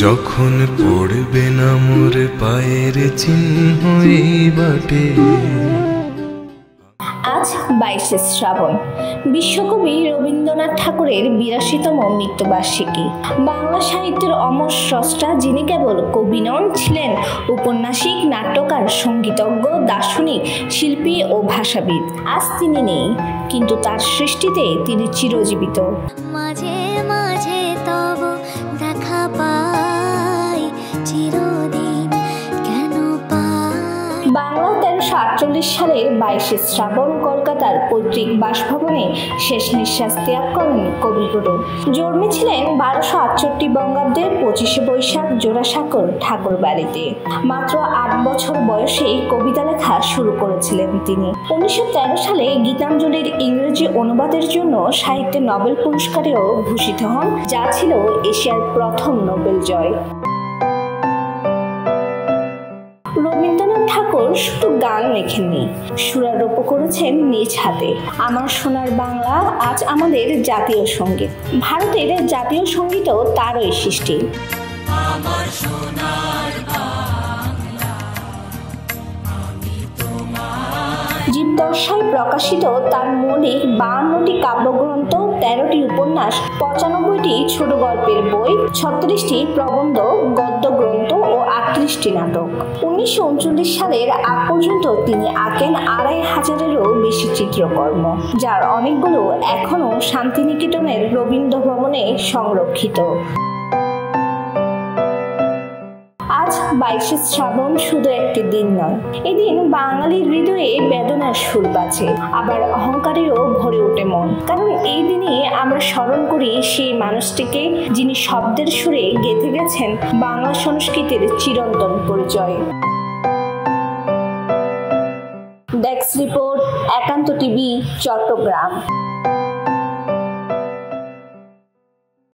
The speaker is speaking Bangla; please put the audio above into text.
যখন পড়বে না মোর পায়ের চিহ্ন এই বাটে। আজ 22শে শ্রাবণ, বিশ্বকবি রবীন্দ্রনাথ ঠাকুরের 82তম মৃত্যুবার্ষিকী। বাংলা সাহিত্যের অমর স্রষ্টা যিনি কেবল কবি নন, ছিলেন উপন্যাসিক, নাট্যকার, সঙ্গীতজ্ঞ, দার্শনিক, শিল্পী ও ভাষাবিদ। আজ তিনি নেই, কিন্তু তার সৃষ্টিতে তিনি চিরজীবিত। মাঝে মাঝে তব দেখা পাই, চিরদিন কেন পাই। বাংলা 1348 সালের 22শে শ্রাবণ কলকাতার পৈতৃক বাসভবনে শেষ নিঃশ্বাস ত্যাগ করেন কবিগুরু। জন্মেছিলেন 1268 বঙ্গাব্দের 25শে বৈশাখ জোড়াসাঁকোর ঠাকুর বাড়িতে। মাত্র 8 বছর বয়সেই কবিতা লেখা শুরু করেছিলেন তিনি। 1913 সালে গীতাঞ্জলির ইংরেজি অনুবাদের জন্য সাহিত্যে নোবেল পুরস্কারেও ভূষিত হন, যা ছিল এশিয়ার প্রথম নোবেল জয়। রবীন্দ্রনাথ ঠাকুর শুধু গান লেখেননি, সুরারোপ করেছেন নিজ হাতে। আমার সোনার বাংলা আজ আমাদের জাতীয় সঙ্গীত। ভারতের জাতীয় সঙ্গীতও তারই সৃষ্টি। জীবদশায় প্রকাশিত তার মৌলিক 52টি কাব্যগ্রন্থ, 13টি উপন্যাস, 95টি ছোট গল্পের বই, 36টি প্রবন্ধ, গদ্য গ্রন্থ ও 38টি নাটক। 1939 সালের আগ পর্যন্ত তিনি আঁকেন 2500-এরও বেশি চিত্রকর্ম, যার অনেকগুলো এখনো শান্তিনিকেতনের রবীন্দ্র ভবনে সংরক্ষিত। আজ 22শে শ্রাবণ শুধু একটি দিন নয়, এদিন বাঙালির হৃদয়ে বেদনার সুর বাজে, আবার অহংকারেও ভরে ওঠে মন। কারণ এই দিনে আমরা স্মরণ করি সেই মানুষটিকে, যিনি শব্দের সুরে গেঁথে গেছেন বাংলা সংস্কৃতির চিরন্তন পরিচয়। ডেস্ক রিপোর্ট, একান্ত টিভি, চট্টগ্রাম।